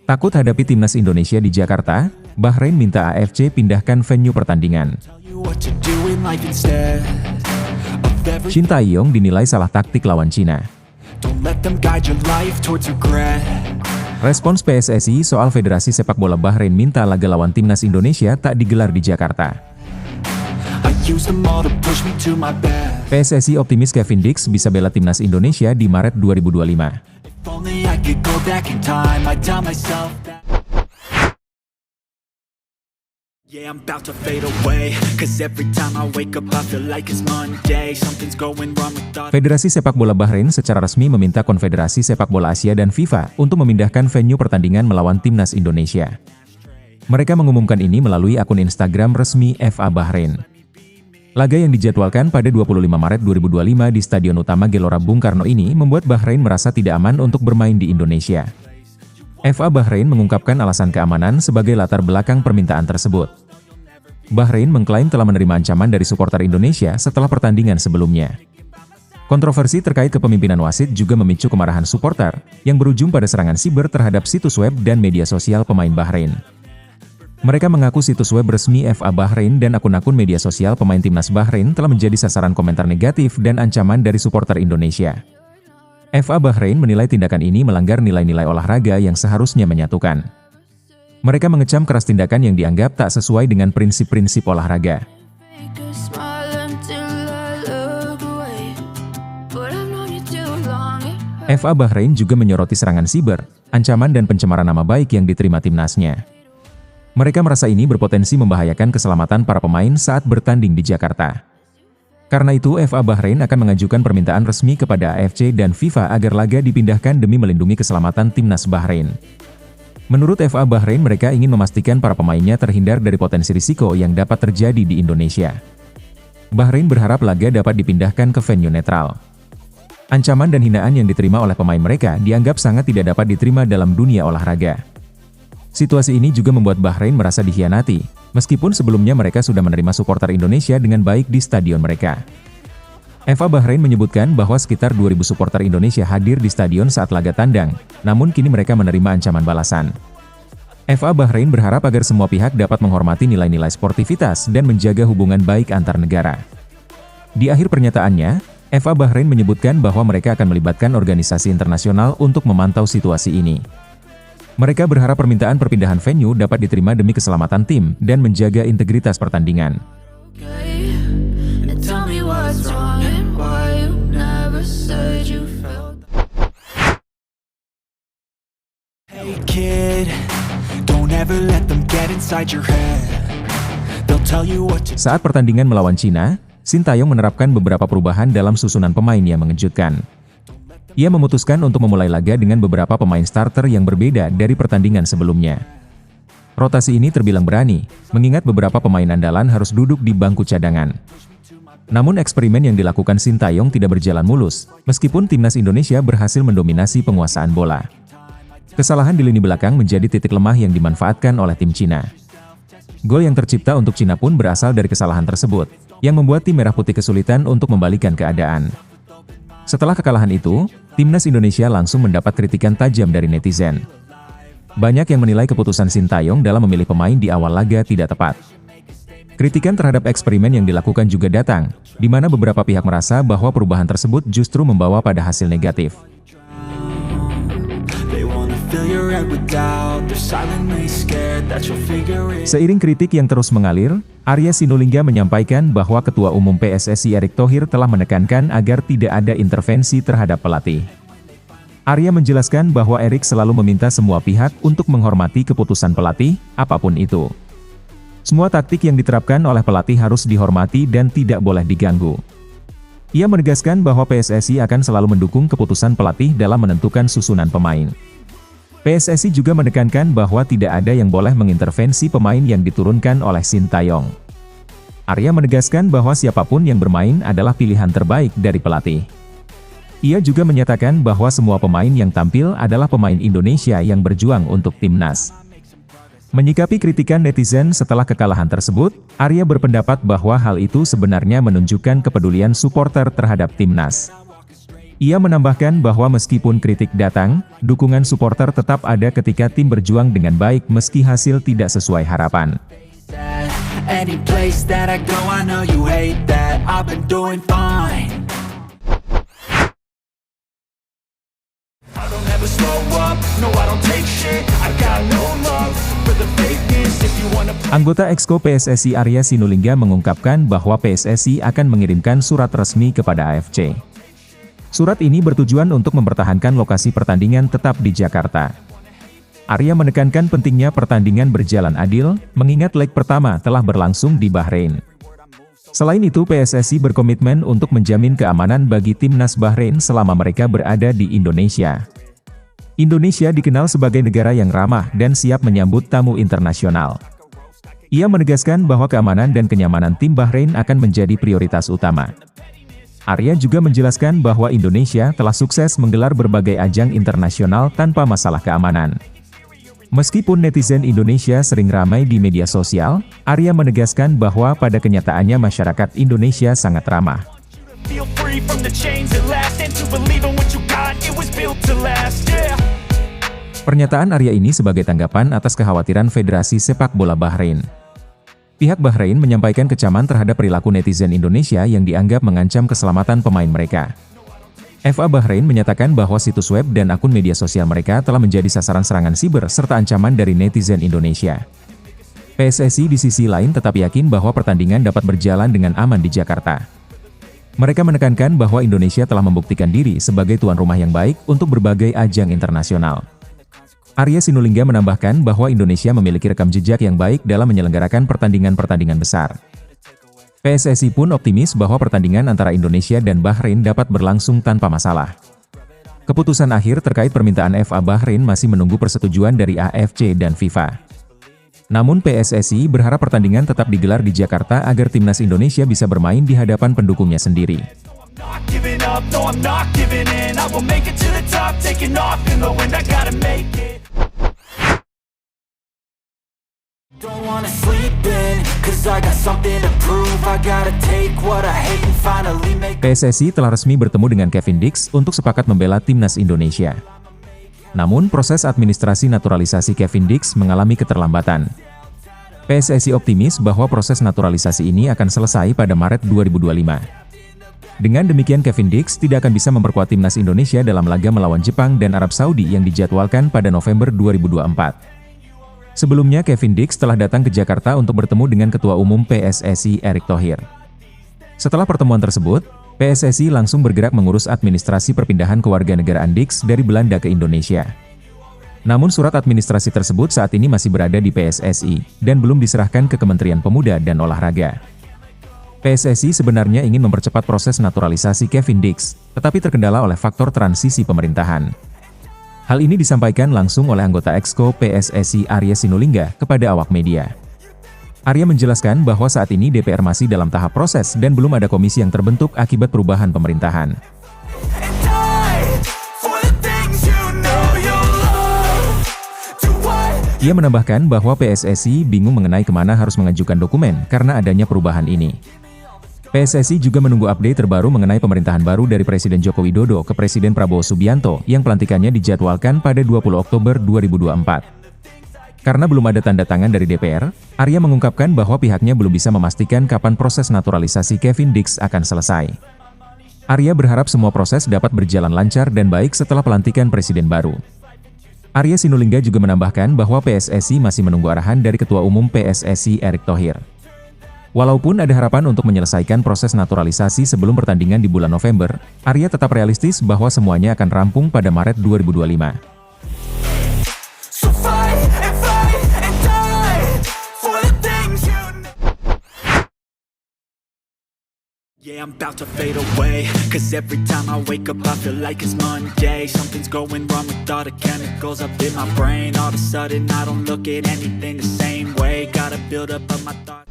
Takut hadapi timnas Indonesia di Jakarta, Bahrain minta AFC pindahkan venue pertandingan. Shin Tae-yong dinilai salah taktik lawan Cina. Respons PSSI soal Federasi Sepak Bola Bahrain minta laga lawan timnas Indonesia tak digelar di Jakarta. PSSI optimis Kevin Dix bisa bela timnas Indonesia di Maret 2025. Federasi Sepak Bola Bahrain secara resmi meminta Konfederasi Sepak Bola Asia dan FIFA untuk memindahkan venue pertandingan melawan timnas Indonesia. Mereka mengumumkan ini melalui akun Instagram resmi FA Bahrain. Laga yang dijadwalkan pada 25 Maret 2025 di Stadion Utama Gelora Bung Karno ini membuat Bahrain merasa tidak aman untuk bermain di Indonesia. FA Bahrain mengungkapkan alasan keamanan sebagai latar belakang permintaan tersebut. Bahrain mengklaim telah menerima ancaman dari supporter Indonesia setelah pertandingan sebelumnya. Kontroversi terkait kepemimpinan wasit juga memicu kemarahan supporter, yang berujung pada serangan siber terhadap situs web dan media sosial pemain Bahrain. Mereka mengaku situs web resmi FA Bahrain dan akun-akun media sosial pemain timnas Bahrain telah menjadi sasaran komentar negatif dan ancaman dari supporter Indonesia. FA Bahrain menilai tindakan ini melanggar nilai-nilai olahraga yang seharusnya menyatukan. Mereka mengecam keras tindakan yang dianggap tak sesuai dengan prinsip-prinsip olahraga. FA Bahrain juga menyoroti serangan siber, ancaman dan pencemaran nama baik yang diterima timnasnya. Mereka merasa ini berpotensi membahayakan keselamatan para pemain saat bertanding di Jakarta. Karena itu, FA Bahrain akan mengajukan permintaan resmi kepada AFC dan FIFA agar laga dipindahkan demi melindungi keselamatan timnas Bahrain. Menurut FA Bahrain, mereka ingin memastikan para pemainnya terhindar dari potensi risiko yang dapat terjadi di Indonesia. Bahrain berharap laga dapat dipindahkan ke venue netral. Ancaman dan hinaan yang diterima oleh pemain mereka dianggap sangat tidak dapat diterima dalam dunia olahraga. Situasi ini juga membuat Bahrain merasa dikhianati, meskipun sebelumnya mereka sudah menerima supporter Indonesia dengan baik di stadion mereka. FA Bahrain menyebutkan bahwa sekitar 2.000 supporter Indonesia hadir di stadion saat laga tandang, namun kini mereka menerima ancaman balasan. FA Bahrain berharap agar semua pihak dapat menghormati nilai-nilai sportivitas dan menjaga hubungan baik antar negara. Di akhir pernyataannya, FA Bahrain menyebutkan bahwa mereka akan melibatkan organisasi internasional untuk memantau situasi ini. Mereka berharap permintaan perpindahan venue dapat diterima demi keselamatan tim dan menjaga integritas pertandingan. Saat pertandingan melawan Cina, Shin Tae-yong menerapkan beberapa perubahan dalam susunan pemain yang mengejutkan. Ia memutuskan untuk memulai laga dengan beberapa pemain starter yang berbeda dari pertandingan sebelumnya. Rotasi ini terbilang berani, mengingat beberapa pemain andalan harus duduk di bangku cadangan. Namun eksperimen yang dilakukan Shin Tae-yong tidak berjalan mulus, meskipun timnas Indonesia berhasil mendominasi penguasaan bola. Kesalahan di lini belakang menjadi titik lemah yang dimanfaatkan oleh tim Cina. Gol yang tercipta untuk Cina pun berasal dari kesalahan tersebut, yang membuat tim Merah Putih kesulitan untuk membalikkan keadaan. Setelah kekalahan itu, timnas Indonesia langsung mendapat kritikan tajam dari netizen. Banyak yang menilai keputusan Shin Tae-yong dalam memilih pemain di awal laga tidak tepat. Kritikan terhadap eksperimen yang dilakukan juga datang, di mana beberapa pihak merasa bahwa perubahan tersebut justru membawa pada hasil negatif. Seiring kritik yang terus mengalir, Arya Sinulinga menyampaikan bahwa Ketua Umum PSSI Erick Thohir telah menekankan agar tidak ada intervensi terhadap pelatih. Arya menjelaskan bahwa Erick selalu meminta semua pihak untuk menghormati keputusan pelatih, apapun itu. Semua taktik yang diterapkan oleh pelatih harus dihormati dan tidak boleh diganggu. Ia menegaskan bahwa PSSI akan selalu mendukung keputusan pelatih dalam menentukan susunan pemain. PSSI juga menekankan bahwa tidak ada yang boleh mengintervensi pemain yang diturunkan oleh Shin Tae-yong. Arya menegaskan bahwa siapapun yang bermain adalah pilihan terbaik dari pelatih. Ia juga menyatakan bahwa semua pemain yang tampil adalah pemain Indonesia yang berjuang untuk timnas. Menyikapi kritikan netizen setelah kekalahan tersebut, Arya berpendapat bahwa hal itu sebenarnya menunjukkan kepedulian supporter terhadap timnas. Ia menambahkan bahwa meskipun kritik datang, dukungan supporter tetap ada ketika tim berjuang dengan baik meski hasil tidak sesuai harapan. Any place that I go, I know you hate that. I've been doing fine. I don't ever slow up, no I don't take shit. I got no love for the fakeness. If you wanna. Anggota Exco PSSI Arya Sinulinga mengungkapkan bahwa PSSI akan mengirimkan surat resmi kepada AFC. Surat ini bertujuan untuk mempertahankan lokasi pertandingan tetap di Jakarta. Arya menekankan pentingnya pertandingan berjalan adil, mengingat leg pertama telah berlangsung di Bahrain. Selain itu, PSSI berkomitmen untuk menjamin keamanan bagi timnas Bahrain selama mereka berada di Indonesia. Indonesia dikenal sebagai negara yang ramah dan siap menyambut tamu internasional. Ia menegaskan bahwa keamanan dan kenyamanan tim Bahrain akan menjadi prioritas utama. Arya juga menjelaskan bahwa Indonesia telah sukses menggelar berbagai ajang internasional tanpa masalah keamanan. Meskipun netizen Indonesia sering ramai di media sosial, Arya menegaskan bahwa pada kenyataannya masyarakat Indonesia sangat ramah. Pernyataan Arya ini sebagai tanggapan atas kekhawatiran Federasi Sepak Bola Bahrain. Pihak Bahrain menyampaikan kecaman terhadap perilaku netizen Indonesia yang dianggap mengancam keselamatan pemain mereka. FA Bahrain menyatakan bahwa situs web dan akun media sosial mereka telah menjadi sasaran serangan siber serta ancaman dari netizen Indonesia. PSSI di sisi lain tetap yakin bahwa pertandingan dapat berjalan dengan aman di Jakarta. Mereka menekankan bahwa Indonesia telah membuktikan diri sebagai tuan rumah yang baik untuk berbagai ajang internasional. Arya Sinulinga menambahkan bahwa Indonesia memiliki rekam jejak yang baik dalam menyelenggarakan pertandingan-pertandingan besar. PSSI pun optimis bahwa pertandingan antara Indonesia dan Bahrain dapat berlangsung tanpa masalah. Keputusan akhir terkait permintaan FA Bahrain masih menunggu persetujuan dari AFC dan FIFA. Namun PSSI berharap pertandingan tetap digelar di Jakarta agar timnas Indonesia bisa bermain di hadapan pendukungnya sendiri. PSSI telah resmi bertemu dengan Kevin Dix untuk sepakat membela timnas Indonesia. Namun proses administrasi naturalisasi Kevin Dix mengalami keterlambatan. PSSI optimis bahwa proses naturalisasi ini akan selesai pada Maret 2025. Dengan demikian Kevin Dix tidak akan bisa memperkuat timnas Indonesia dalam laga melawan Jepang dan Arab Saudi yang dijadwalkan pada November 2024. Sebelumnya Kevin Dix telah datang ke Jakarta untuk bertemu dengan Ketua Umum PSSI Erick Thohir. Setelah pertemuan tersebut, PSSI langsung bergerak mengurus administrasi perpindahan kewarganegaraan Dix dari Belanda ke Indonesia. Namun surat administrasi tersebut saat ini masih berada di PSSI, dan belum diserahkan ke Kementerian Pemuda dan Olahraga. PSSI sebenarnya ingin mempercepat proses naturalisasi Kevin Dix, tetapi terkendala oleh faktor transisi pemerintahan. Hal ini disampaikan langsung oleh anggota Exco PSSI Arya Sinulinga kepada awak media. Arya menjelaskan bahwa saat ini DPR masih dalam tahap proses dan belum ada komisi yang terbentuk akibat perubahan pemerintahan. Ia menambahkan bahwa PSSI bingung mengenai kemana harus mengajukan dokumen karena adanya perubahan ini. PSSI juga menunggu update terbaru mengenai pemerintahan baru dari Presiden Joko Widodo ke Presiden Prabowo Subianto yang pelantikannya dijadwalkan pada 20 Oktober 2024. Karena belum ada tanda tangan dari DPR, Arya mengungkapkan bahwa pihaknya belum bisa memastikan kapan proses naturalisasi Kevin Dix akan selesai. Arya berharap semua proses dapat berjalan lancar dan baik setelah pelantikan Presiden baru. Arya Sinulinga juga menambahkan bahwa PSSI masih menunggu arahan dari Ketua Umum PSSI Erick Thohir. Walaupun ada harapan untuk menyelesaikan proses naturalisasi sebelum pertandingan di bulan November, Arya tetap realistis bahwa semuanya akan rampung pada Maret 2025. Yeah, I'm about to fade away, cause every time I wake up I feel like it's Monday. Something's going wrong with all the chemicals up in my brain. All of a sudden I don't look at anything the same way. Gotta build up of my thoughts.